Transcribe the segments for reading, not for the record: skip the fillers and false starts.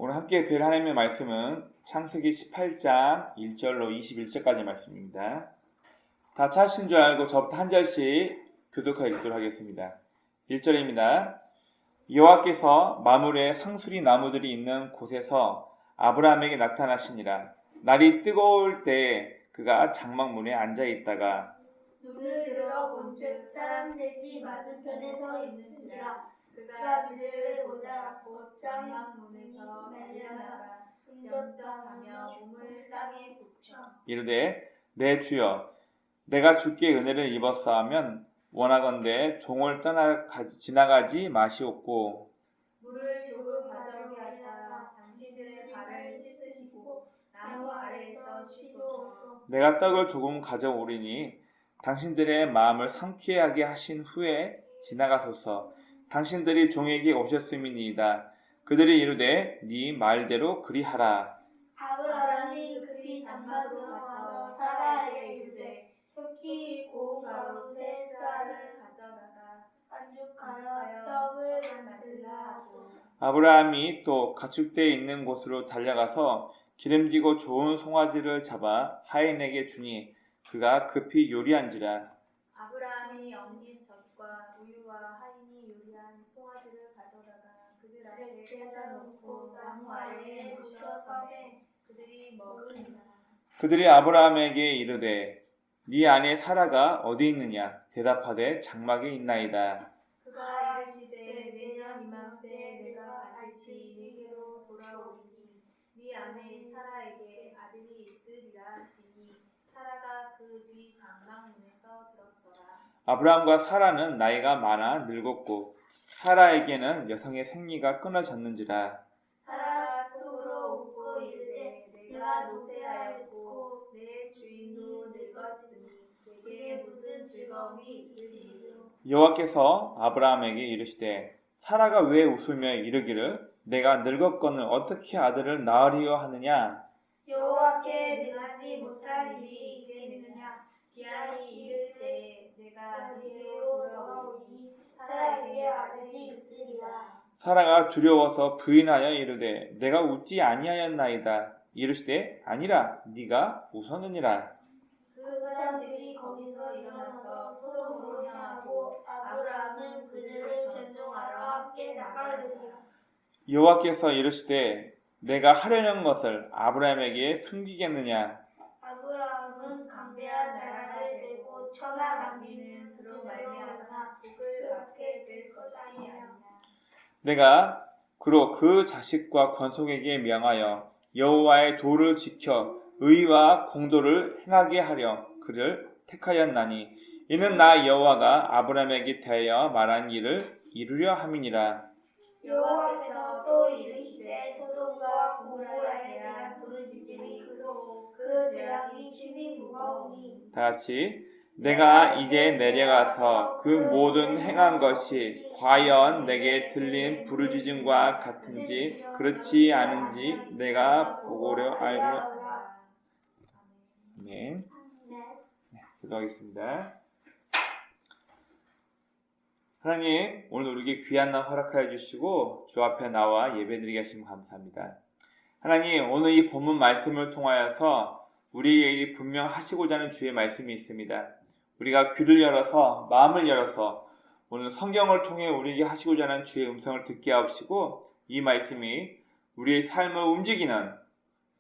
오늘 함께 뵐 하나님의 말씀은 창세기 18장 1절로 21절까지 말씀입니다. 다 찾으신 줄 알고 저부터 한 절씩 교독하여 읽도록 하겠습니다. 1절입니다. 여호와께서 마므르의 상수리 나무들이 있는 곳에서 아브라함에게 나타나시니라. 날이 뜨거울 때에 그가 장막문에 앉아 있다가 눈을 들어 본즉 사람 셋이 맞은편에 서 있는지라. 그가 그들을 보자 곧 장막문에서 달려나가 흠쩍하며 몸을 땅에 붙여 이르되 내 주여 내가 주께 은혜를 입었사하면 원하건대 종을 지나가지 마시옵고 물을 조금 가져오게 하사 당신들의 발을 씻으시고 나무 아래에서 쉬소서. 내가 떡을 조금 가져오리니 당신들의 마음을 상쾌하게 하신 후에 지나가소서. 당신들이 종에게 오셨음이니이다. 그들이 이르되 네 말대로 그리하라. 아브라함이 급히 장막으로 가서 사라에게 이르되 속히 고운 가운데 쌀을 가져다가 반죽하여 떡을 만들라 하고 아브라함이 또 가축대에 있는 곳으로 달려가서 기름지고 좋은 송아지를 잡아 하인에게 주니 그가 급히 요리한지라. 아브라함이 엉긴 젖과 우유와 하인이 요리한 송아지를 가져다가 그들 앞에 꽂아놓고 나무 아래에 모셔서매 그들이 먹으니라. 그들이 아브라함에게 이르되 네 아내 사라가 어디 있느냐? 대답하되 장막에 있나이다. 그가 이르시되 내년 이맘때 내가 다시 네게로 돌아오리니 네 아내 사라에게 아들이 있으리라 하시니 사라가 그 뒤 장막문에서 들었더라. 아브라함과 사라는 나이가 많아 늙었고 사라에게는 여성의 생리가 끊어졌는지라. 사라가 속으로 웃고 이르되 내가 노쇠하였고 내 주인도 늙었으니 내게 무슨 즐거움이 있으리요. 여호와께서 아브라함에게 이르시되 사라가 왜 웃으며 이르기를 내가 늙었거늘 어떻게 아들을 낳으리요 하느냐? 여호와께 능하지 못할 일이 있겠느냐. 기한이 이를 때에 내가 네게로 돌아오니 사라에게 아들이 있으리라. 사라가 두려워서 부인하여 이르되 내가 웃지 아니하였나이다. 이르시되 아니라 네가 웃었느니라. 그 사람들이 거기서 일어나서 소돔으로 향하고 아브라함은 그들을 전송하러 함께 나가느니라. 여호와께서 이르시되 내가 하려는 것을 아브라함에게 숨기겠느냐? 아브라함은 강대한 나라를 메고 천하 만민은 그로 말미암아 복을 받게 될 것이 아니냐. 내가 그로 그 자식과 권속에게 명하여 여호와의 도를 지켜 의와 공도를 행하게 하려 그를 택하였나니 이는 나 여호와가 아브라함에게 대하여 말한 일을 이루려 함이니라. 여호와께서 또 이르시되 소돔과 고모라에 대한 부르짖음이 크고 그 죄악이 심히 무거우니 다 같이 내가 이제 내려가서 그 모든 행한 것이 과연 내게 들린 부르짖음과 같은지 그렇지 않은지 내가 보고려 알고. 아멘. 기도하겠습니다. 하나님, 오늘 우리에게 귀한 날 허락하여 주시고 주 앞에 나와 예배드리게 하시면 감사합니다. 하나님, 오늘 이 본문 말씀을 통하여서 우리에게 분명 하시고자 하는 주의 말씀이 있습니다. 우리가 귀를 열어서 마음을 열어서 오늘 성경을 통해 우리에게 하시고자 하는 주의 음성을 듣게 하옵시고 이 말씀이 우리의 삶을 움직이는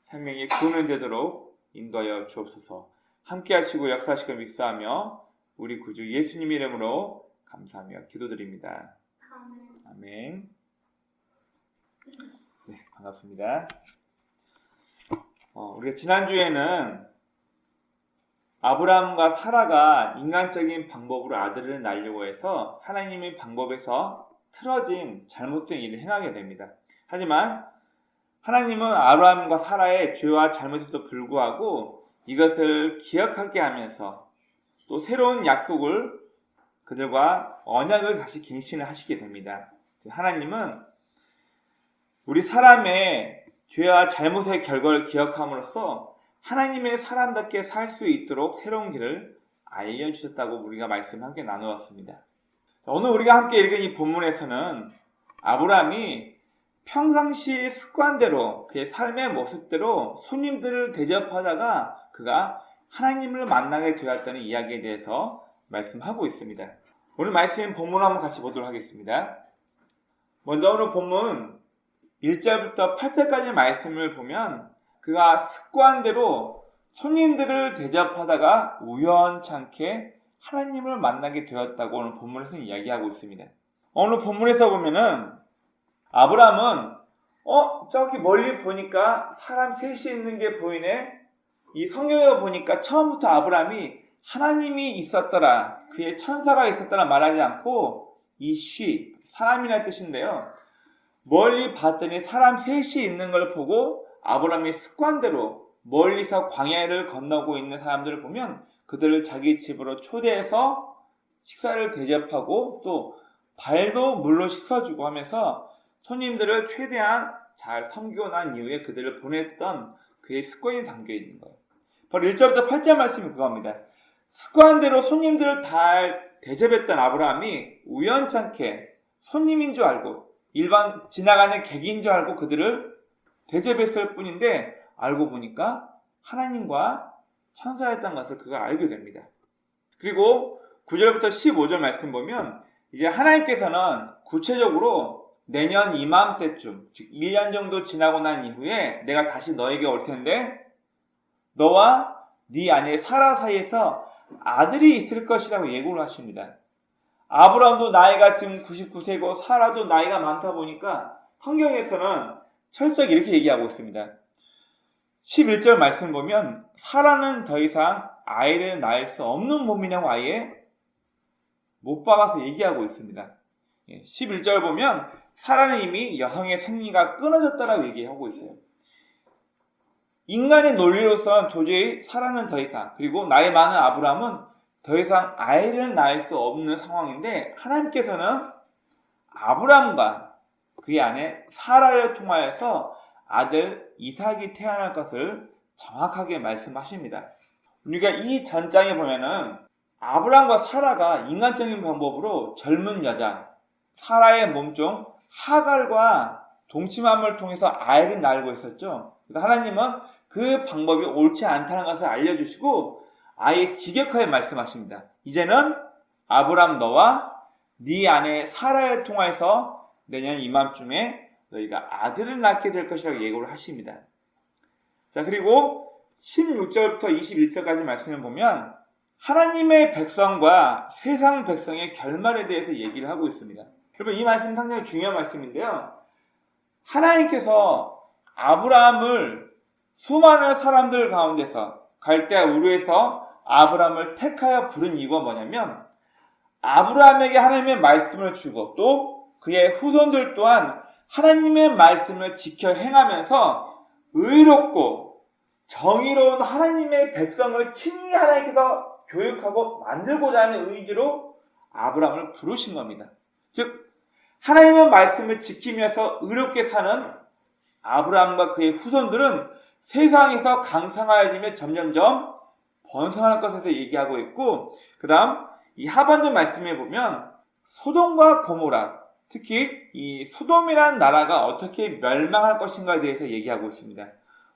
생명의 구원이 되도록 인도하여 주옵소서. 함께 하시고 역사하시고 믿사하며 우리 구주 예수님 이름으로 감사하며 기도드립니다. 아멘. 네, 반갑습니다. 우리가 지난주에는 아브라함과 사라가 인간적인 방법으로 아들을 낳으려고 해서 하나님의 방법에서 틀어진 잘못된 일을 행하게 됩니다. 하지만 하나님은 아브라함과 사라의 죄와 잘못에도 불구하고 이것을 기억하게 하면서 또 새로운 약속을 그들과 언약을 다시 갱신을 하시게 됩니다. 하나님은 우리 사람의 죄와 잘못의 결과를 기억함으로써 하나님의 사람답게 살 수 있도록 새로운 길을 알려주셨다고 우리가 말씀을 함께 나누었습니다. 오늘 우리가 함께 읽은 이 본문에서는 아브라함이 평상시 습관대로 그의 삶의 모습대로 손님들을 대접하다가 그가 하나님을 만나게 되었다는 이야기에 대해서 말씀하고 있습니다. 오늘 말씀 본문 한번 같이 보도록 하겠습니다. 먼저 오늘 본문 1절부터 8절까지 말씀을 보면 그가 습관대로 손님들을 대접하다가 우연찮게 하나님을 만나게 되었다고 오늘 본문에서 이야기하고 있습니다. 오늘 본문에서 보면은 아브라함은 저기 멀리 보니까 사람 셋이 있는 게 보이네. 이 성경에 보니까 처음부터 아브라함이 하나님이 있었더라, 그의 천사가 있었더라 말하지 않고 이 사람이라는 뜻인데요. 멀리 봤더니 사람 셋이 있는 걸 보고 아브라함이 습관대로 멀리서 광야를 건너고 있는 사람들을 보면 그들을 자기 집으로 초대해서 식사를 대접하고 또 발도 물로 씻어주고 하면서 손님들을 최대한 잘 섬기고 난 이후에 그들을 보냈던 그의 습관이 담겨 있는 거예요. 바로 1절부터 8절 말씀이 그겁니다. 습관대로 손님들을 잘 대접했던 아브라함이 우연찮게 손님인 줄 알고 일반 지나가는 객인 줄 알고 그들을 대접했을 뿐인데 알고 보니까 하나님과 천사였던 것을 그가 알게 됩니다. 그리고 9절부터 15절 말씀 보면 이제 하나님께서는 구체적으로 내년 이맘때쯤, 즉 1년 정도 지나고 난 이후에 내가 다시 너에게 올 텐데 너와 네 아내 사라 사이에서 아들이 있을 것이라고 예고를 하십니다. 아브라함도 나이가 지금 99세고 사라도 나이가 많다 보니까 성경에서는 철저히 이렇게 얘기하고 있습니다. 11절 말씀 보면 사라는 더 이상 아이를 낳을 수 없는 몸이라고 아예 못 박아서 얘기하고 있습니다. 11절 보면 사라는 이미 여성의 생리가 끊어졌다라고 얘기하고 있어요. 인간의 논리로서는 도저히 사라는 더 이상, 그리고 나이 많은 아브라함은 더 이상 아이를 낳을 수 없는 상황인데 하나님께서는 아브라함과 그의 아내 사라를 통하여서 아들 이삭이 태어날 것을 정확하게 말씀하십니다. 우리가 이 전장에 보면은 아브라함과 사라가 인간적인 방법으로 젊은 여자 사라의 몸종 하갈과 동침함을 통해서 아이를 낳고 있었죠. 그래서 하나님은 그 방법이 옳지 않다는 것을 알려주시고 아예 직역하여 말씀하십니다. 이제는 아브라함 너와 네 아내 사라를 통해서 내년 이맘쯤에 너희가 아들을 낳게 될 것이라고 예고를 하십니다. 자, 그리고 16절부터 21절까지 말씀을 보면 하나님의 백성과 세상 백성의 결말에 대해서 얘기를 하고 있습니다. 여러분 이 말씀 상당히 중요한 말씀인데요. 하나님께서 아브라함을 수많은 사람들 가운데서 갈대아 우르에서 아브라함을 택하여 부른 이유가 뭐냐면 아브라함에게 하나님의 말씀을 주고 또 그의 후손들 또한 하나님의 말씀을 지켜 행하면서 의롭고 정의로운 하나님의 백성을 친히 하나님께서 교육하고 만들고자 하는 의지로 아브라함을 부르신 겁니다. 즉 하나님의 말씀을 지키면서 의롭게 사는 아브라함과 그의 후손들은 세상에서 강성하여지며 점점점 번성할 것에서 얘기하고 있고, 그 다음 이 하반절 말씀에 보면 소돔과 고모라, 특히 이 소돔이라는 나라가 어떻게 멸망할 것인가에 대해서 얘기하고 있습니다.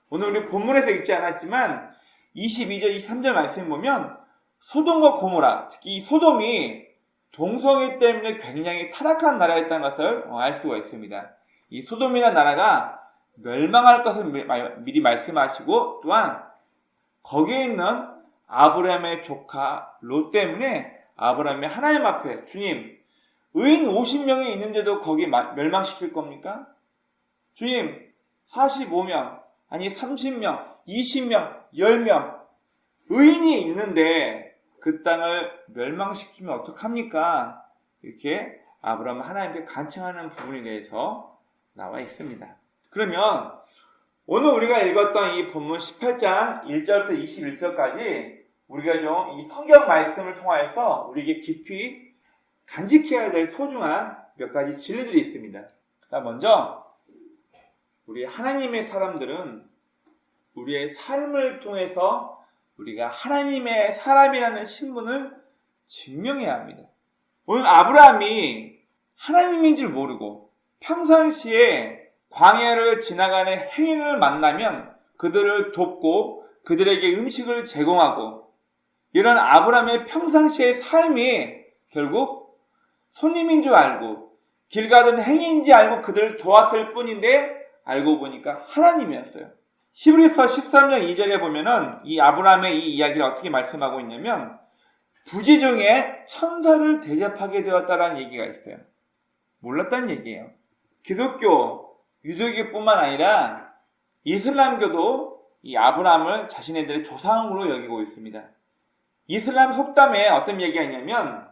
오늘 우리 본문에서 읽지 않았지만 22절, 23절 말씀 보면 소돔과 고모라, 특히 이 소돔이 동성애 때문에 굉장히 타락한 나라였다는 것을 알 수가 있습니다. 이 소돔이라는 나라가 멸망할 것을 미리 말씀하시고 또한 거기에 있는 아브라함의 조카 롯 때문에 아브라함이 하나님 앞에 주님 의인 50명이 있는데도 거기 멸망시킬 겁니까? 주님 45명 아니 30명 20명 10명 의인이 있는데 그 땅을 멸망시키면 어떡합니까? 이렇게 아브라함은 하나님께 간청하는 부분에 대해서 나와 있습니다. 그러면 오늘 우리가 읽었던 이 본문 18장 1절부터 21절까지 우리가 좀 이 성경 말씀을 통하여서 우리에게 깊이 간직해야 될 소중한 몇 가지 진리들이 있습니다. 자, 먼저 우리 하나님의 사람들은 우리의 삶을 통해서 우리가 하나님의 사람이라는 신분을 증명해야 합니다. 오늘 아브라함이 하나님인 줄 모르고 평상시에 광야를 지나가는 행인을 만나면 그들을 돕고 그들에게 음식을 제공하고, 이런 아브라함의 평상시의 삶이 결국 손님인 줄 알고 길 가던 행인인지 알고 그들을 도왔을 뿐인데 알고 보니까 하나님이었어요. 히브리서 13장 2절에 보면은 이 아브라함의 이 이야기를 어떻게 말씀하고 있냐면, 부지 중에 천사를 대접하게 되었다라는 얘기가 있어요. 몰랐다는 얘기예요. 기독교, 유대교뿐만 아니라 이슬람교도 이 아브라함을 자신네들의 조상으로 여기고 있습니다. 이슬람 속담에 어떤 얘기가 있냐면,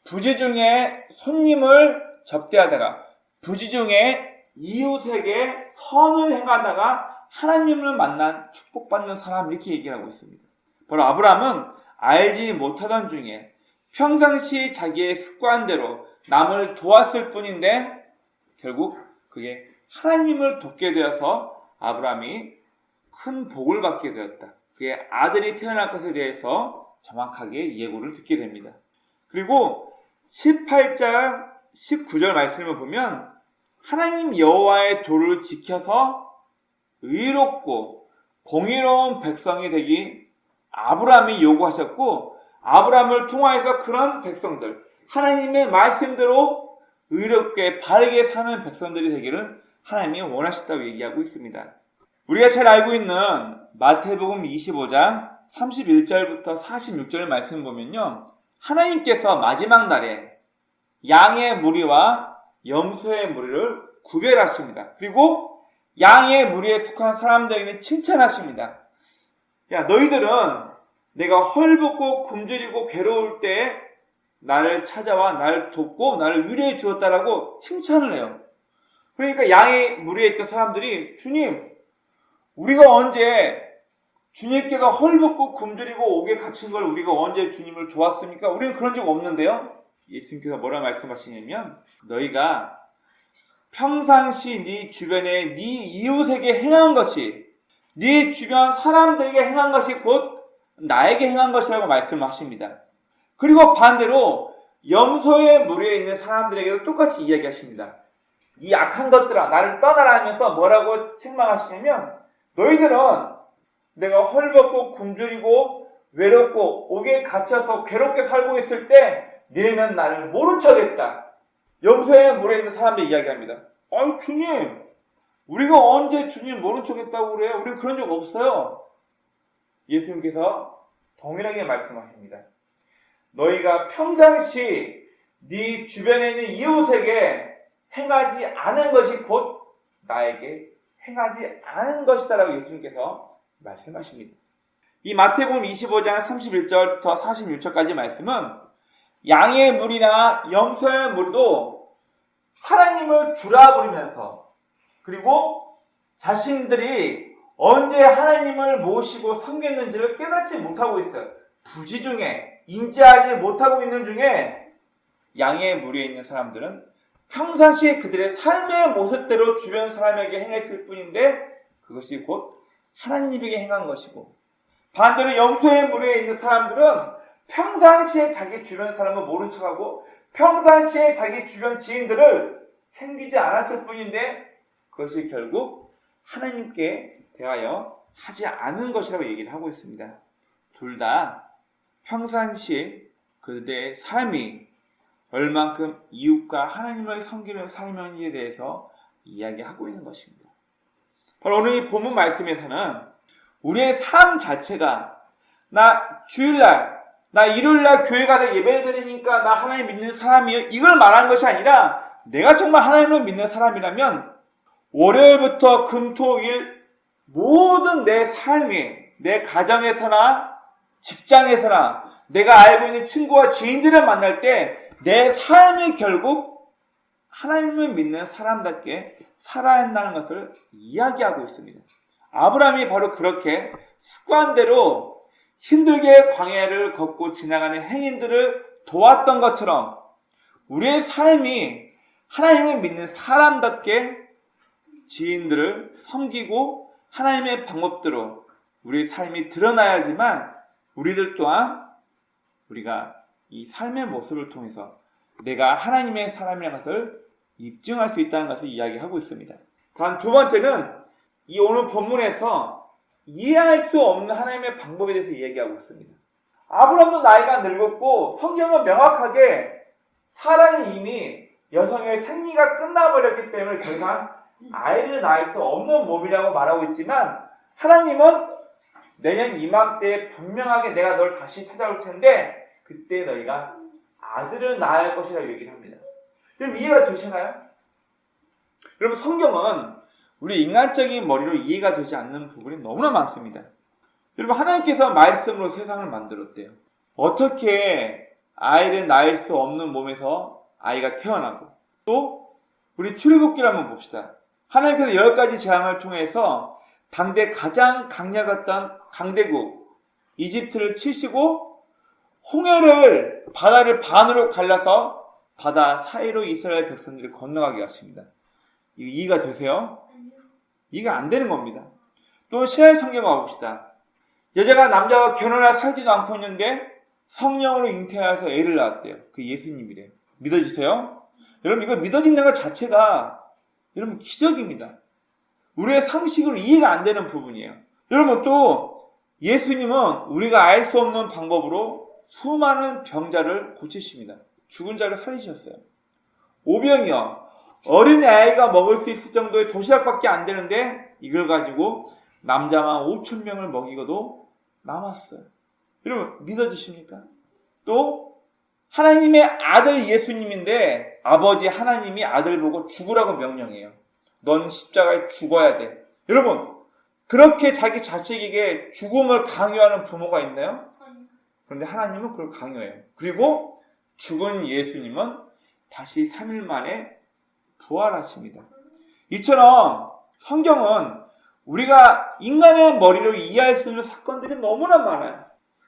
부지 중에 손님을 접대하다가 부지 중에 이웃에게 선을 행하다가 하나님을 만난 축복받는 사람, 이렇게 얘기를 하고 있습니다. 바로 아브라함은 알지 못하던 중에 평상시 자기의 습관대로 남을 도왔을 뿐인데 결국 그게 하나님을 돕게 되어서 아브라함이 큰 복을 받게 되었다. 그의 아들이 태어날 것에 대해서 정확하게 예고를 듣게 됩니다. 그리고 18장 19절 말씀을 보면, 하나님 여호와의 도를 지켜서 의롭고 공의로운 백성이 되기 아브라함이 요구하셨고, 아브라함을 통하여서 그런 백성들, 하나님의 말씀대로 의롭게 바르게 사는 백성들이 되기를 하나님이 원하셨다고 얘기하고 있습니다. 우리가 잘 알고 있는 마태복음 25장 31절부터 46절 말씀 보면요, 하나님께서 마지막 날에 양의 무리와 염소의 무리를 구별하십니다. 그리고 양의 무리에 속한 사람들에게는 칭찬하십니다. 야, 너희들은 내가 헐벗고 굶주리고 괴로울 때 나를 찾아와 나를 돕고 나를 위로해 주었다라고 칭찬을 해요. 그러니까 양의 무리에 있던 사람들이, 주님, 우리가 언제 주님께서 헐벗고 굶주리고 옥에 갇힌 걸 우리가 언제 주님을 도왔습니까? 우리는 그런 적 없는데요. 예수님께서 뭐라 말씀하시냐면, 너희가 평상시 네 주변에 네 이웃에게 행한 것이, 네 주변 사람들에게 행한 것이 곧 나에게 행한 것이라고 말씀하십니다. 그리고 반대로 염소의 무리에 있는 사람들에게도 똑같이 이야기하십니다. 이 악한 것들아 나를 떠나라 하면서 뭐라고 책망하시냐면, 너희들은 내가 헐벗고 굶주리고 외롭고 옥에 갇혀서 괴롭게 살고 있을 때 너희는 나를 모른 척했다. 염소의 물에 있는 사람들이 이야기합니다. 아니 주님, 우리가 언제 주님 모른 척했다고 그래요? 우리는 그런 적 없어요. 예수님께서 동일하게 말씀하십니다. 너희가 평상시 네 주변에 있는 이웃에게 행하지 않은 것이 곧 나에게 행하지 않은 것이다라고 예수님께서 말씀하십니다. 이 마태복음 25장 31절부터 46절까지 말씀은 양의 무리나 염소의 무리도 하나님을 주라 부르면서, 그리고 자신들이 언제 하나님을 모시고 섬겼는지를 깨닫지 못하고 있어요. 부지 중에, 인지하지 못하고 있는 중에 양의 무리에 있는 사람들은 평상시에 그들의 삶의 모습대로 주변 사람에게 행했을 뿐인데 그것이 곧 하나님에게 행한 것이고, 반대로 염소의 무리에 있는 사람들은 평상시에 자기 주변 사람을 모른 척하고 평상시에 자기 주변 지인들을 챙기지 않았을 뿐인데 그것이 결국 하나님께 대하여 하지 않은 것이라고 얘기를 하고 있습니다. 둘 다 평상시에 그들의 삶이 얼만큼 이웃과 하나님을 섬기는 삶인지에 대해서 이야기하고 있는 것입니다. 바로 오늘 이 본문 말씀에서는 우리의 삶 자체가, 나 주일날, 나 일요일날 교회 가서 예배 드리니까 나 하나님 믿는 사람이에요, 이걸 말하는 것이 아니라, 내가 정말 하나님을 믿는 사람이라면 월요일부터 금토일 모든 내 삶이, 내 가정에서나 직장에서나 내가 알고 있는 친구와 지인들을 만날 때 내 삶이 결국 하나님을 믿는 사람답게 살아야 한다는 것을 이야기하고 있습니다. 아브라함이 바로 그렇게 습관대로 힘들게 광야를 걷고 지나가는 행인들을 도왔던 것처럼 우리의 삶이 하나님을 믿는 사람답게 지인들을 섬기고 하나님의 방법대로 우리의 삶이 드러나야지만 우리들 또한 우리가 이 삶의 모습을 통해서 내가 하나님의 사람이라는 것을 입증할 수 있다는 것을 이야기하고 있습니다. 단 두 번째는 이 오늘 본문에서 이해할 수 없는 하나님의 방법에 대해서 얘기하고 있습니다. 아브라함도 나이가 늙었고 성경은 명확하게 사라는 이미 여성의 생리가 끝나버렸기 때문에 더 이상 아이를 낳을 수 없는 몸이라고 말하고 있지만 하나님은 내년 이맘때에 분명하게 내가 널 다시 찾아올 텐데 그때 너희가 아들을 낳아야 할 것이라고 얘기를 합니다. 여러분 이해가 되시나요? 여러분 성경은 우리 인간적인 머리로 이해가 되지 않는 부분이 너무나 많습니다. 여러분 하나님께서 말씀으로 세상을 만들었대요. 어떻게 아이를 낳을 수 없는 몸에서 아이가 태어나고 또 우리 출애굽기를 한번 봅시다. 하나님께서 10가지 재앙을 통해서 당대 가장 강력했던 강대국 이집트를 치시고 홍해를 바다를 반으로 갈라서 바다 사이로 이스라엘 백성들이 건너가게 하십니다. 이거 이해가 되세요? 이해가 안 되는 겁니다. 또 신약 성경 가봅시다. 여자가 남자와 결혼할 사귀지도 않고 있는데 성령으로 잉태하여서 애를 낳았대요. 그 예수님이래요. 믿어지세요? 여러분 이거 믿어진다는 것 자체가 여러분 기적입니다. 우리의 상식으로 이해가 안 되는 부분이에요. 여러분 또 예수님은 우리가 알 수 없는 방법으로 수많은 병자를 고치십니다. 죽은 자를 살리셨어요. 오병이어 어린 아이가 먹을 수 있을 정도의 도시락밖에 안 되는데 이걸 가지고 남자만 5,000명을 먹이고도 남았어요. 여러분 믿어지십니까? 또 하나님의 아들 예수님인데 아버지 하나님이 아들 보고 죽으라고 명령해요. 넌 십자가에 죽어야 돼. 여러분 그렇게 자기 자식에게 죽음을 강요하는 부모가 있나요? 그런데 하나님은 그걸 강요해요. 그리고 죽은 예수님은 다시 3일 만에 부활하십니다. 이처럼 성경은 우리가 인간의 머리로 이해할 수 있는 사건들이 너무나 많아요.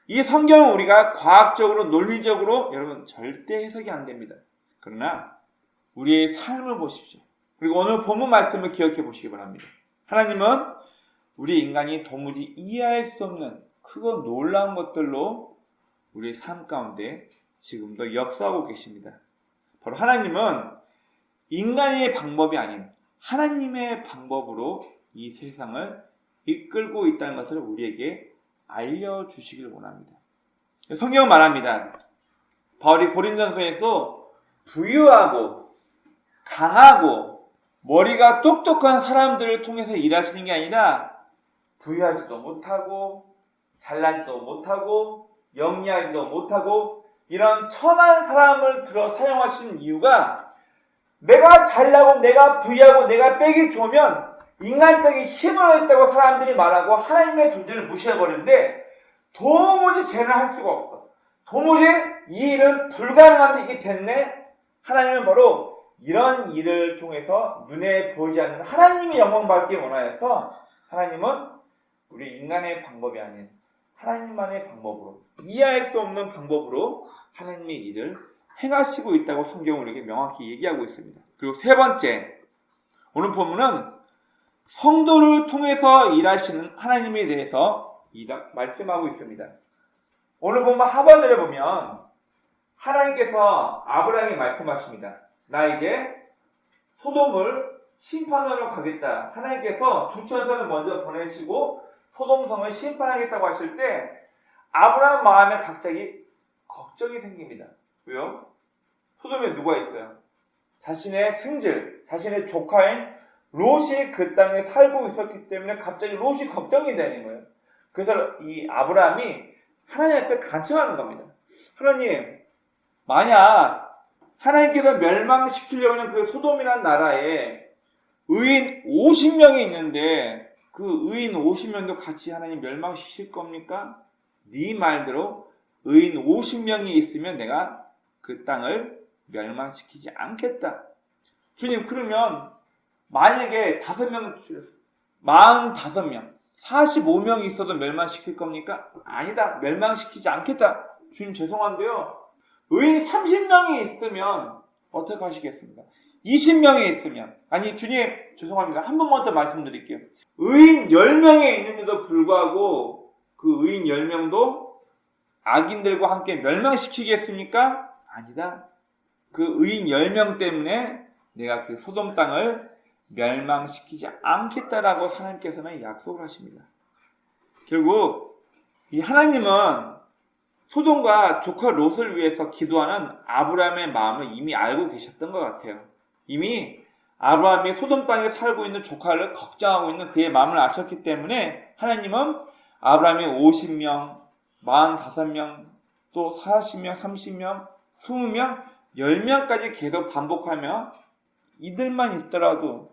이 성경은 우리가 과학적으로 논리적으로 여러분 절대 해석이 안 됩니다. 그러나 우리의 삶을 보십시오. 그리고 오늘 본문 말씀을 기억해 보시기 바랍니다. 하나님은 우리 인간이 도무지 이해할 수 없는 크고 놀라운 것들로 우리의 삶 가운데 지금도 역사하고 계십니다. 바로 하나님은 인간의 방법이 아닌 하나님의 방법으로 이 세상을 이끌고 있다는 것을 우리에게 알려주시길 원합니다. 성경은 말합니다. 바울이 고린도전서에서 부유하고 강하고 머리가 똑똑한 사람들을 통해서 일하시는 게 아니라 부유하지도 못하고 잘나지도 못하고 영리하지도 못하고 이런 천한 사람을 들어 사용하시는 이유가 내가 잘나고 내가 부유하고 내가 빼기 좋으면 인간적인 힘을 있다고 사람들이 말하고 하나님의 존재를 무시해버리는데 도무지 쟤는 할 수가 없어. 도무지 이 일은 불가능한데 이게 됐네? 하나님은 바로 이런 일을 통해서 눈에 보이지 않는 하나님의 영광 받기 원하여서 하나님은 우리 인간의 방법이 아닌 하나님만의 방법으로 이해할 수 없는 방법으로 하나님의 일을 행하시고 있다고 성경은 우리에게 명확히 얘기하고 있습니다. 그리고 세 번째, 오늘 본문은 성도를 통해서 일하시는 하나님에 대해서 말씀하고 있습니다. 오늘 본문 하반절에 보면 하나님께서 아브라함에게 말씀하십니다. 나 이제 소돔을 심판하러 가겠다. 하나님께서 두 천사를 먼저 보내시고 소돔성을 심판하겠다고 하실 때 아브라함 마음에 갑자기 걱정이 생깁니다. 왜요? 소돔에 누가 있어요? 자신의 생질, 자신의 조카인 롯이 그 땅에 살고 있었기 때문에 갑자기 롯이 걱정이 되는 거예요. 그래서 이 아브라함이 하나님 앞에 간청하는 겁니다. 하나님, 만약 하나님께서 멸망시키려고 하는 그 소돔이라는 나라에 의인 50명이 있는데 그 의인 50명도 같이 하나님 멸망시킬 겁니까? 네 말대로 의인 50명이 있으면 내가 그 땅을 멸망시키지 않겠다. 주님, 그러면 만약에 5명, 45명, 45명이 있어도 멸망시킬 겁니까? 아니다. 멸망시키지 않겠다. 주님 죄송한데요. 의인 30명이 있으면 어떻게 하시겠습니까? 20명이 있으면, 아니 주님 죄송합니다. 한 번만 더 말씀드릴게요. 의인 10명이 있는데도 불구하고 그 의인 10명도 악인들과 함께 멸망시키겠습니까? 아니다. 그 의인 10명 때문에 내가 그 소돔 땅을 멸망시키지 않겠다라고 하나님께서는 약속을 하십니다. 결국 이 하나님은 소돔과 조카 롯을 위해서 기도하는 아브라함의 마음을 이미 알고 계셨던 것 같아요. 이미 아브라함이 소돔 땅에 살고 있는 조카를 걱정하고 있는 그의 마음을 아셨기 때문에 하나님은 아브라함이 50명, 45명, 또 40명, 30명, 20명, 10명까지 계속 반복하며 이들만 있더라도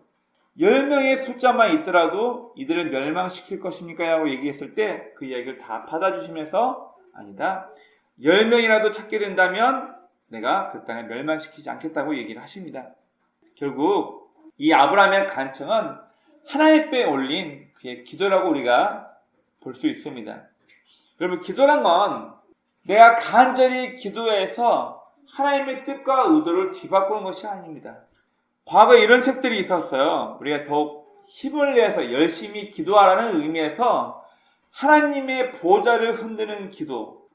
10명의 숫자만 있더라도 이들을 멸망시킬 것입니까? 라고 얘기했을 때 그 이야기를 다 받아주시면서 아니다. 10명이라도 찾게 된다면 내가 그 땅을 멸망시키지 않겠다고 얘기를 하십니다. 결국 이 아브라함의 간청은 하나님 께 올린 그의 기도라고 우리가 볼 수 있습니다. 여러분, 기도란 건 내가 간절히 기도해서 하나님의 뜻과 의도를 뒤바꾸는 것이 아닙니다. 과거에 이런 책들이 있었어요. 우리가 더욱 힘을 내서 열심히 기도하라는 의미에서 하나님의 보좌를 흔드는 기도.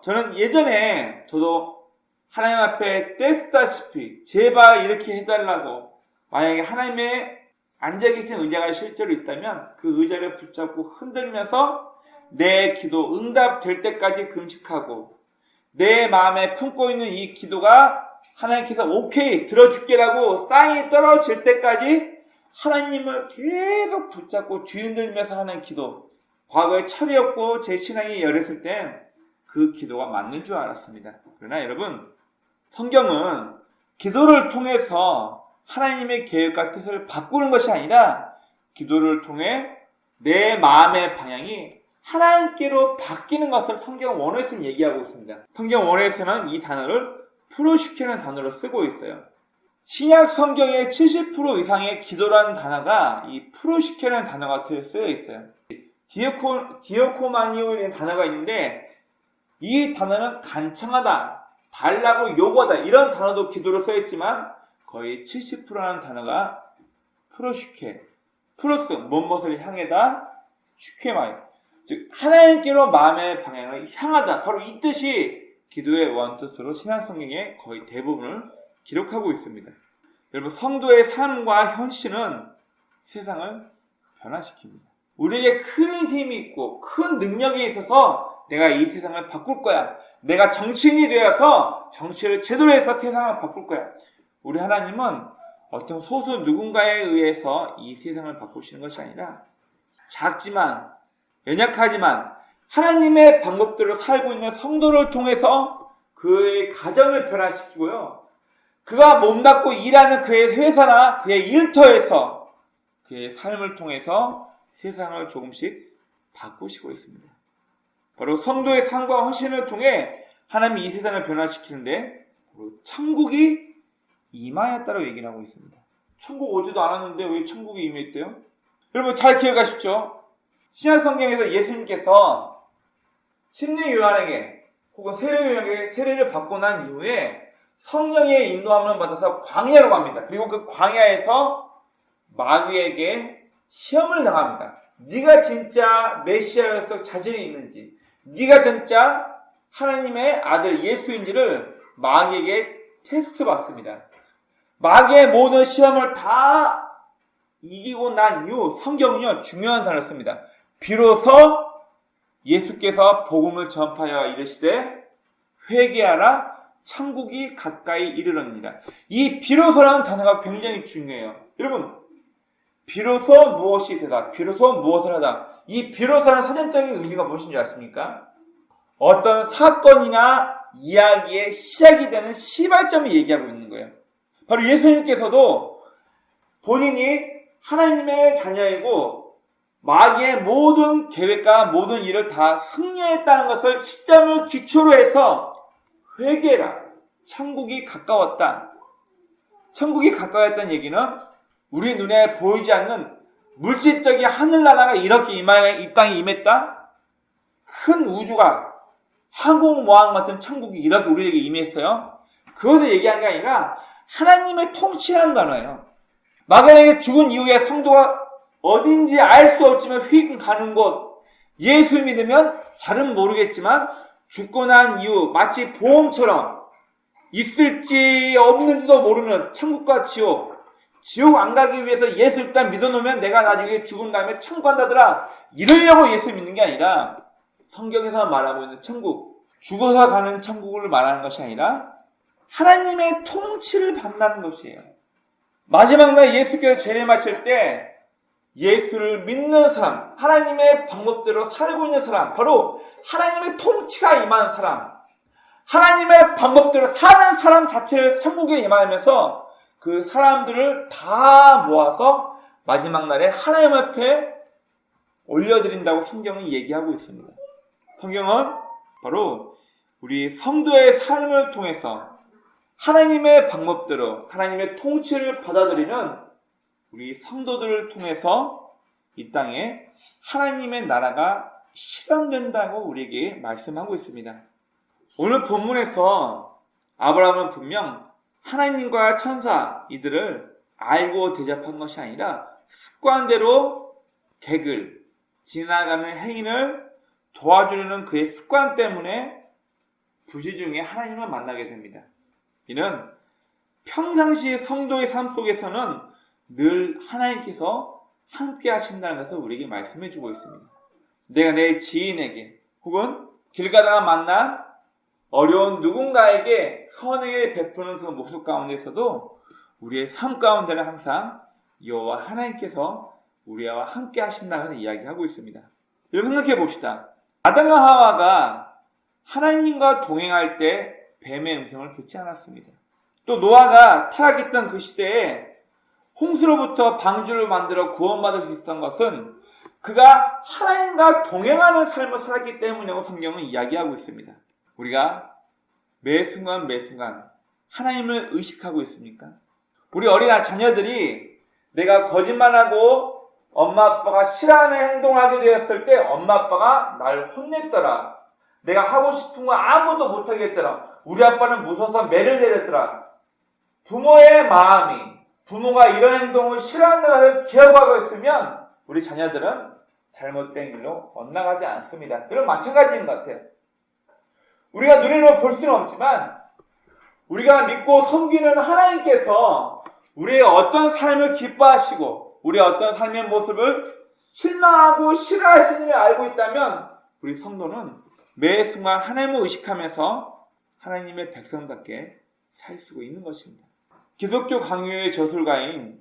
저는 예전에 저도 하나님 앞에 떼쓰다시피 제발 이렇게 해달라고, 만약에 하나님의 앉아 계신 의자가 실제로 있다면 그 의자를 붙잡고 흔들면서 내 기도 응답될 때까지 금식하고 내 마음에 품고 있는 이 기도가 하나님께서 오케이 들어줄게라고 사인이 떨어질 때까지 하나님을 계속 붙잡고 뒤흔들면서 하는 기도. 과거에 철이 없고 제 신앙이 열했을 때 그 기도가 맞는 줄 알았습니다. 그러나 여러분, 성경은 기도를 통해서 하나님의 계획과 뜻을 바꾸는 것이 아니라 기도를 통해 내 마음의 방향이 하나님께로 바뀌는 것을 성경 원어에서는 얘기하고 있습니다. 성경 원어에서는 이 단어를 프로시케라는 단어로 쓰고 있어요. 신약 성경의 70% 이상의 기도라는 단어가 이 프로시케라는 단어가 쓰여 있어요. 디오코마니오라는 단어가 있는데 이 단어는 간청하다, 달라고 요구하다 이런 단어도 기도로 써 있지만 거의 70%라는 단어가 프로시케, 프로스, 무엇을 향해다, 슈케마이, 즉 하나님께로 마음의 방향을 향하다, 바로 이 뜻이 기도의 원뜻으로 신약성경의 거의 대부분을 기록하고 있습니다. 여러분, 성도의 삶과 현실은 세상을 변화시킵니다. 우리에게 큰 힘이 있고 큰 능력이 있어서 내가 이 세상을 바꿀 거야. 내가 정치인이 되어서 정치를 제대로 해서 세상을 바꿀 거야. 우리 하나님은 어떤 소수 누군가에 의해서 이 세상을 바꾸시는 것이 아니라 작지만 연약하지만 하나님의 방법대로 살고 있는 성도를 통해서 그의 가정을 변화시키고요. 그가 몸담고 일하는 그의 회사나 그의 일터에서 그의 삶을 통해서 세상을 조금씩 바꾸시고 있습니다. 바로 성도의 삶과 헌신을 통해 하나님이 이 세상을 변화시키는데 천국이 임하였다고 얘기를 하고 있습니다. 천국 오지도 않았는데 왜 천국이 임했대요? 여러분 잘 기억하십시오. 신약성경에서 예수님께서 침례 요한에게 혹은 세례 요한에게 세례를 받고 난 이후에 성령의 인도함을 받아서 광야로 갑니다. 그리고 그 광야에서 마귀에게 시험을 당합니다. 네가 진짜 메시아로서 자질이 있는지, 네가 진짜 하나님의 아들 예수인지를 마귀에게 테스트 받습니다. 마귀의 모든 시험을 다 이기고 난 이후 성경은요 중요한 단어를 씁니다. 비로소 예수께서 복음을 전파하여 이르시되 회개하라 천국이 가까이 이르러니라. 이 비로소라는 단어가 굉장히 중요해요. 여러분, 비로소 무엇이 되다, 비로소 무엇을 하다, 이 비로소라는 사전적인 의미가 무엇인지 아십니까? 어떤 사건이나 이야기의 시작이 되는 시발점을 얘기하고 있는 거예요. 바로 예수님께서도 본인이 하나님의 자녀이고 마귀의 모든 계획과 모든 일을 다 승리했다는 것을 시점을 기초로 해서 회개라, 천국이 가까웠다. 천국이 가까웠다는 얘기는 우리 눈에 보이지 않는 물질적인 하늘나라가 이렇게 이 땅에 임했다? 큰 우주가 항공모함 같은 천국이 이렇게 우리에게 임했어요? 그것을 얘기한 게 아니라 하나님의 통치라는 단어예요. 마귀에게 죽은 이후에 성도가 어딘지 알 수 없지만 휙 가는 곳, 예수 믿으면 잘은 모르겠지만 죽고 난 이후 마치 보험처럼 있을지 없는지도 모르는 천국과 지옥, 지옥 안 가기 위해서 예수 일단 믿어놓으면 내가 나중에 죽은 다음에 천국 간다더라. 이러려고 예수 믿는 게 아니라 성경에서 말하고 있는 천국, 죽어서 가는 천국을 말하는 것이 아니라 하나님의 통치를 받는 것이에요. 마지막 날 예수께서 재림하실 때 예수를 믿는 사람, 하나님의 방법대로 살고 있는 사람, 바로 하나님의 통치가 임하는 사람, 하나님의 방법대로 사는 사람 자체를 천국에 임하면서 그 사람들을 다 모아서 마지막 날에 하나님 앞에 올려드린다고 성경은 얘기하고 있습니다. 성경은 바로 우리 성도의 삶을 통해서 하나님의 방법대로 하나님의 통치를 받아들이는 우리 성도들을 통해서 이 땅에 하나님의 나라가 실현된다고 우리에게 말씀하고 있습니다. 오늘 본문에서 아브라함은 분명 하나님과 천사 이들을 알고 대접한 것이 아니라 습관대로 객을 지나가는 행인을 도와주려는 그의 습관 때문에 부지중에 하나님을 만나게 됩니다. 이는 평상시 성도의 삶 속에서는 늘 하나님께서 함께 하신다는 것을 우리에게 말씀해 주고 있습니다. 내가 내 지인에게 혹은 길 가다가 만난 어려운 누군가에게 선행을 베푸는 그 모습 가운데서도 우리의 삶 가운데는 항상 여호와 하나님께서 우리와 함께 하신다는 이야기하고 있습니다. 여러분 생각해 봅시다. 아담과 하와가 하나님과 동행할 때 뱀의 음성을 듣지 않았습니다. 또 노아가 타락했던 그 시대에 홍수로부터 방주를 만들어 구원받을 수 있었던 것은 그가 하나님과 동행하는 삶을 살았기 때문이라고 성경은 이야기하고 있습니다. 우리가 매 순간 하나님을 의식하고 있습니까? 우리 어린 자녀들이 내가 거짓말하고 엄마 아빠가 싫어하는 행동을 하게 되었을 때 엄마 아빠가 날 혼냈더라. 내가 하고 싶은 거 아무도 못하겠더라. 우리 아빠는 무서워서 매를 내렸더라. 부모의 마음이 부모가 이런 행동을 싫어한다고 해서 기억하고 있으면 우리 자녀들은 잘못된 길로 엇나가지 않습니다. 그럼 마찬가지인 것 같아요. 우리가 눈으로 볼 수는 없지만 우리가 믿고 섬기는 하나님께서 우리의 어떤 삶을 기뻐하시고 우리의 어떤 삶의 모습을 실망하고 싫어하시는 걸 알고 있다면 우리 성도는 매 순간 하나님을 의식하면서 하나님의 백성답게 살 수 있는 것입니다. 기독교 강요의 저술가인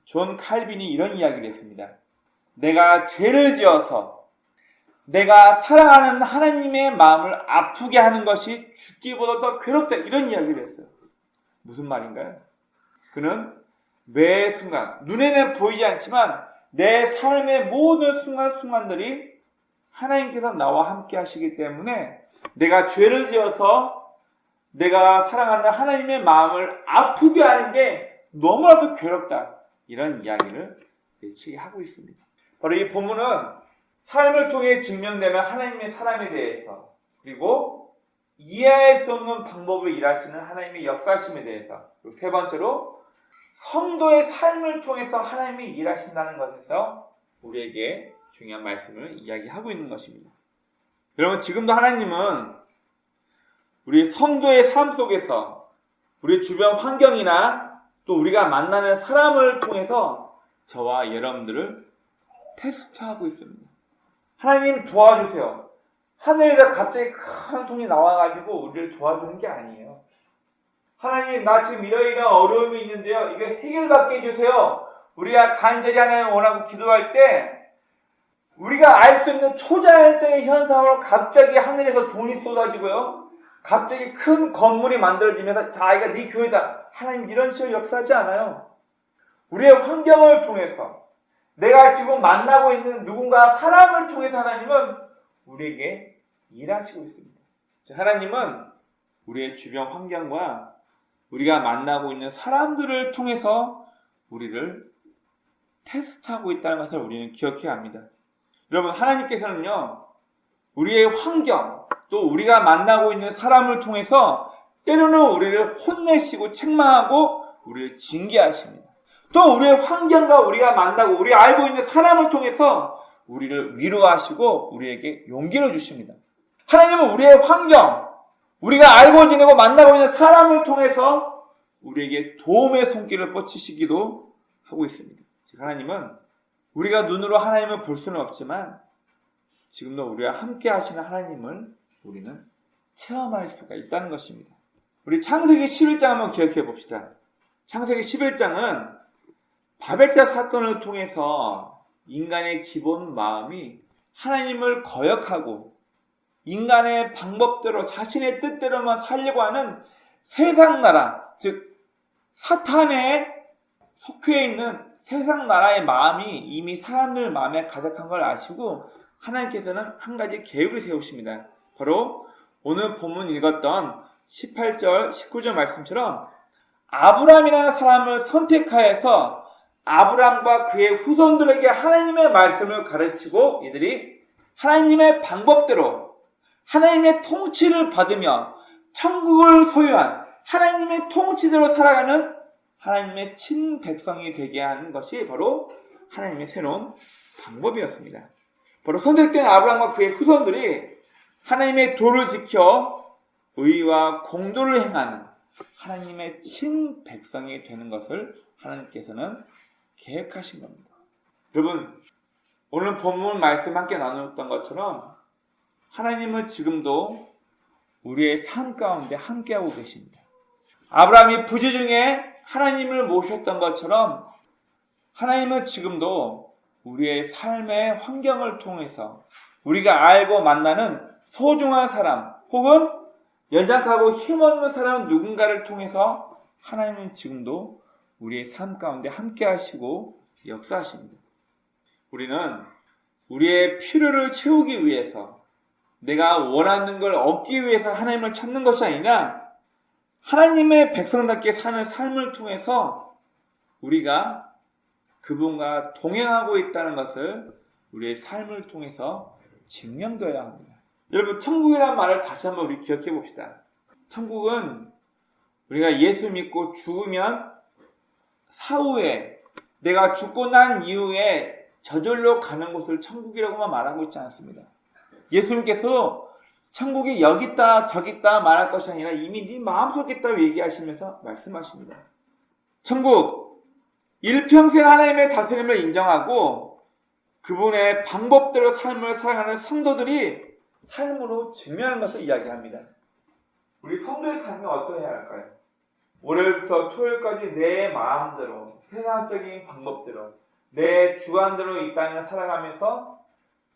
존 칼빈이 이런 이야기를 했습니다. 내가 죄를 지어서 내가 사랑하는 하나님의 마음을 아프게 하는 것이 죽기보다 더 괴롭다. 이런 이야기를 했어요. 무슨 말인가요? 그는 매 순간 눈에는 보이지 않지만 내 삶의 모든 순간순간들이 하나님께서 나와 함께 하시기 때문에 내가 죄를 지어서 내가 사랑하는 하나님의 마음을 아프게 하는 게 너무나도 괴롭다. 이런 이야기를 하고 있습니다. 바로 이 본문은 삶을 통해 증명되는 하나님의 사람에 대해서 그리고 이해할 수 없는 방법으로 일하시는 하나님의 역사심에 대해서 그리고 세 번째로 성도의 삶을 통해서 하나님이 일하신다는 것에서 우리에게 중요한 말씀을 이야기하고 있는 것입니다. 여러분 지금도 하나님은 우리 성도의 삶 속에서 우리 주변 환경이나 또 우리가 만나는 사람을 통해서 저와 여러분들을 테스트하고 있습니다. 하나님 도와주세요. 하늘에서 갑자기 큰 손이 나와가지고 우리를 도와주는 게 아니에요. 하나님 나 지금 이러이러한 어려움이 있는데요. 이거 해결받게 해주세요. 우리가 간절히 하나님 원하고 기도할 때 우리가 알 수 있는 초자연적인 현상으로 갑자기 하늘에서 돈이 쏟아지고요. 갑자기 큰 건물이 만들어지면서 자 이거 네 교회다. 하나님 이런 식으로 역사하지 않아요. 우리의 환경을 통해서 내가 지금 만나고 있는 누군가 사람을 통해서 하나님은 우리에게 일하시고 있습니다. 하나님은 우리의 주변 환경과 우리가 만나고 있는 사람들을 통해서 우리를 테스트하고 있다는 것을 우리는 기억해야 합니다. 여러분 하나님께서는요 우리의 환경 또 우리가 만나고 있는 사람을 통해서 때로는 우리를 혼내시고 책망하고 우리를 징계하십니다. 또 우리의 환경과 우리가 만나고 우리 알고 있는 사람을 통해서 우리를 위로하시고 우리에게 용기를 주십니다. 하나님은 우리의 환경, 우리가 알고 지내고 만나고 있는 사람을 통해서 우리에게 도움의 손길을 뻗치시기도 하고 있습니다. 즉 하나님은 우리가 눈으로 하나님을 볼 수는 없지만 지금도 우리와 함께 하시는 하나님을 우리는 체험할 수가 있다는 것입니다. 우리 창세기 11장 한번 기억해 봅시다. 창세기 11장은 바벨탑 사건을 통해서 인간의 기본 마음이 하나님을 거역하고 인간의 방법대로 자신의 뜻대로만 살려고 하는 세상 나라, 즉 사탄에 속해 있는 세상 나라의 마음이 이미 사람들 마음에 가득한 걸 아시고 하나님께서는 한 가지 계획을 세우십니다. 바로 오늘 본문 읽었던 18절, 19절 말씀처럼 아브라함이라는 사람을 선택하여서 아브라함과 그의 후손들에게 하나님의 말씀을 가르치고 이들이 하나님의 방법대로 하나님의 통치를 받으며 천국을 소유한 하나님의 통치대로 살아가는 하나님의 친백성이 되게 하는 것이 바로 하나님의 새로운 방법이었습니다. 바로 선택된 아브라함과 그의 후손들이 하나님의 도를 지켜 의와 공도를 행하는 하나님의 친백성이 되는 것을 하나님께서는 계획하신 겁니다. 여러분, 오늘 본문 말씀 함께 나누었던 것처럼 하나님은 지금도 우리의 삶 가운데 함께하고 계십니다. 아브라함이 부재 중에 하나님을 모셨던 것처럼 하나님은 지금도 우리의 삶의 환경을 통해서 우리가 알고 만나는 소중한 사람 혹은 연약하고 힘없는 사람 누군가를 통해서 하나님은 지금도 우리의 삶 가운데 함께 하시고 역사하십니다. 우리는 우리의 필요를 채우기 위해서 내가 원하는 걸 얻기 위해서 하나님을 찾는 것이 아니라 하나님의 백성답게 사는 삶을 통해서 우리가 그분과 동행하고 있다는 것을 우리의 삶을 통해서 증명되어야 합니다. 여러분, 천국이라는 말을 다시 한번 우리 기억해 봅시다. 천국은 우리가 예수 믿고 죽으면 사후에 내가 죽고 난 이후에 저절로 가는 곳을 천국이라고만 말하고 있지 않습니다. 예수님께서 천국이 여기 있다 저기 있다 말할 것이 아니라 이미 네 마음속에 있다고 얘기하시면서 말씀하십니다. 천국, 일평생 하나님의 다스림을 인정하고 그분의 방법대로 삶을 살아가는 성도들이 삶으로 증명하는 것을 이야기합니다. 우리 성도의 삶이 어떠해야 할까요? 월요일부터 토요일까지 내 마음대로 세상적인 방법대로 내 주관대로 이 땅을 살아가면서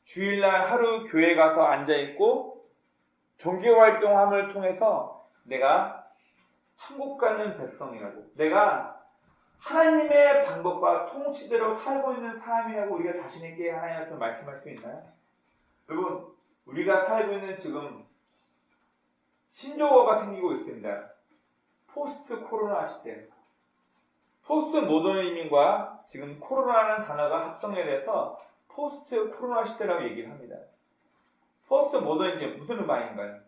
주일날 하루 교회 가서 앉아있고 종교활동함을 통해서 내가 천국 가는 백성이라고 내가 하나님의 방법과 통치대로 살고 있는 사람이라고 우리가 자신에게 하나님 앞에 말씀할 수 있나요? 여러분, 우리가 살고 있는 지금 신조어가 생기고 있습니다. 포스트 코로나 시대. 포스트 모더니즘과 지금 코로나라는 단어가 합성에 대해서 포스트 코로나 시대라고 얘기를 합니다. 포스트 모더니즘 무슨 말인가요?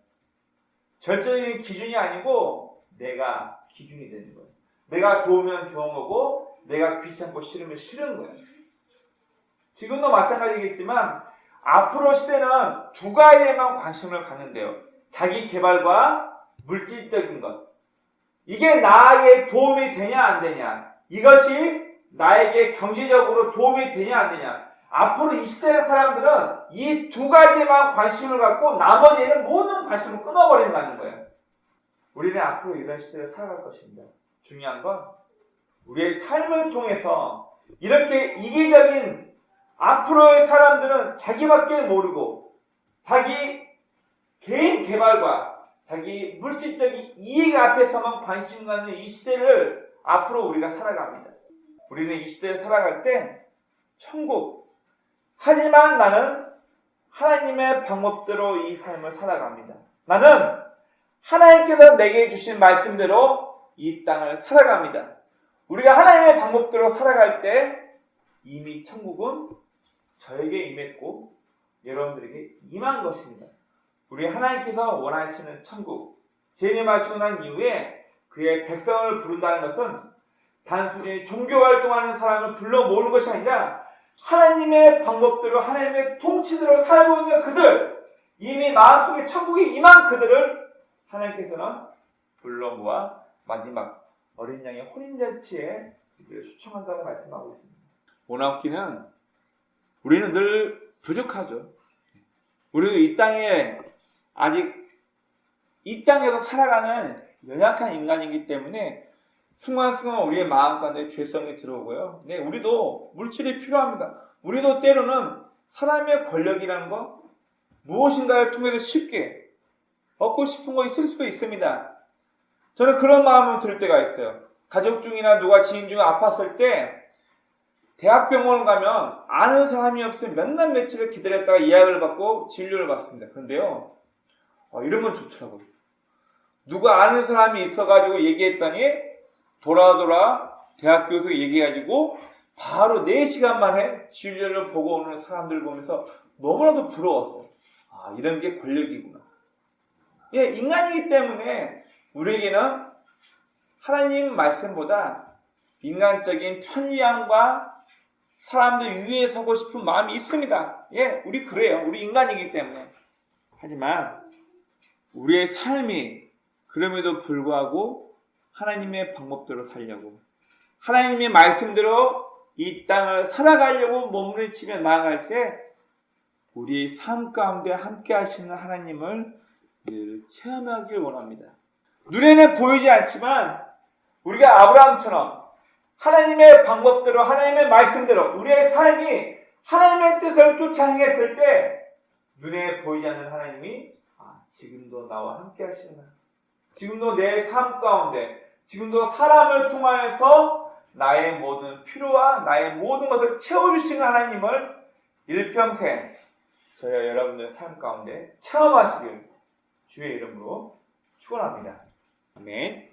절대적인 기준이 아니고 내가 기준이 되는 거예요. 내가 좋으면 좋은 거고 내가 귀찮고 싫으면 싫은 거예요. 지금도 마찬가지겠지만 앞으로 시대는 두 가지에만 관심을 갖는데요. 자기 개발과 물질적인 것. 이게 나에게 도움이 되냐 안 되냐. 이것이 나에게 경제적으로 도움이 되냐 안 되냐. 앞으로 이 시대의 사람들은 이 두 가지에만 관심을 갖고 나머지에는 모든 관심을 끊어버린다는 거예요. 우리는 앞으로 이런 시대를 살아갈 것입니다. 중요한 건 우리의 삶을 통해서 이렇게 이기적인 앞으로의 사람들은 자기밖에 모르고 자기 개인 개발과 자기 물질적인 이익 앞에서만 관심 갖는 이 시대를 앞으로 우리가 살아갑니다. 우리는 이 시대를 살아갈 때 천국, 하지만 나는 하나님의 방법대로 이 삶을 살아갑니다. 나는 하나님께서 내게 주신 말씀대로 이 땅을 살아갑니다. 우리가 하나님의 방법대로 살아갈 때 이미 천국은 저에게 임했고 여러분들에게 임한 것입니다. 우리 하나님께서 원하시는 천국, 재림하시고 난 이후에 그의 백성을 부른다는 것은 단순히 종교활동하는 사람을 불러 모으는 것이 아니라 하나님의 방법대로 하나님의 통치대로 살고 있는 그들, 이미 마음속에 천국이 임한 그들을 하나님께서는 불러 모아 마지막 어린 양의 혼인잔치에 우리를 초청한다고 말씀하고 있습니다. 오나옵기는 우리는 늘 부족하죠. 우리도 이 땅에 아직 이 땅에서 살아가는 연약한 인간이기 때문에 순간순간 우리의 마음 가운데 죄성이 들어오고요. 네, 우리도 물질이 필요합니다. 우리도 때로는 사람의 권력이라는 거 무엇인가를 통해서 쉽게 얻고 싶은 거 있을 수도 있습니다. 저는 그런 마음을 들 때가 있어요. 가족 중이나 누가 지인 중에 아팠을 때 대학병원 가면 아는 사람이 없으면 몇 날 며칠을 기다렸다가 예약을 받고 진료를 받습니다. 그런데요, 이러면 좋더라고요. 누가 아는 사람이 있어가지고 얘기했더니 돌아 대학교에서 얘기해가지고 바로 4시간 만에 진료를 보고 오는 사람들 보면서 너무나도 부러웠어요. 아, 이런 게 권력이구나. 예, 인간이기 때문에 우리에게는 하나님 말씀보다 인간적인 편리함과 사람들 위에 서고 싶은 마음이 있습니다. 예, 우리 그래요. 우리 인간이기 때문에. 하지만 우리의 삶이 그럼에도 불구하고 하나님의 방법대로 살려고, 하나님의 말씀대로 이 땅을 살아가려고 몸부림치며 나아갈 때 우리의 삶 가운데 함께 하시는 하나님을 늘 체험하길 원합니다. 눈에는 보이지 않지만 우리가 아브라함처럼 하나님의 방법대로, 하나님의 말씀대로 우리의 삶이 하나님의 뜻을 쫓아 행했을 때 눈에 보이지 않는 하나님이 지금도 나와 함께 하시는, 지금도 내 삶 가운데, 지금도 사람을 통하여서 나의 모든 필요와 나의 모든 것을 채워주시는 하나님을 일평생 저희와 여러분들의 삶 가운데 체험하시길 주의 이름으로 축원합니다. 아멘.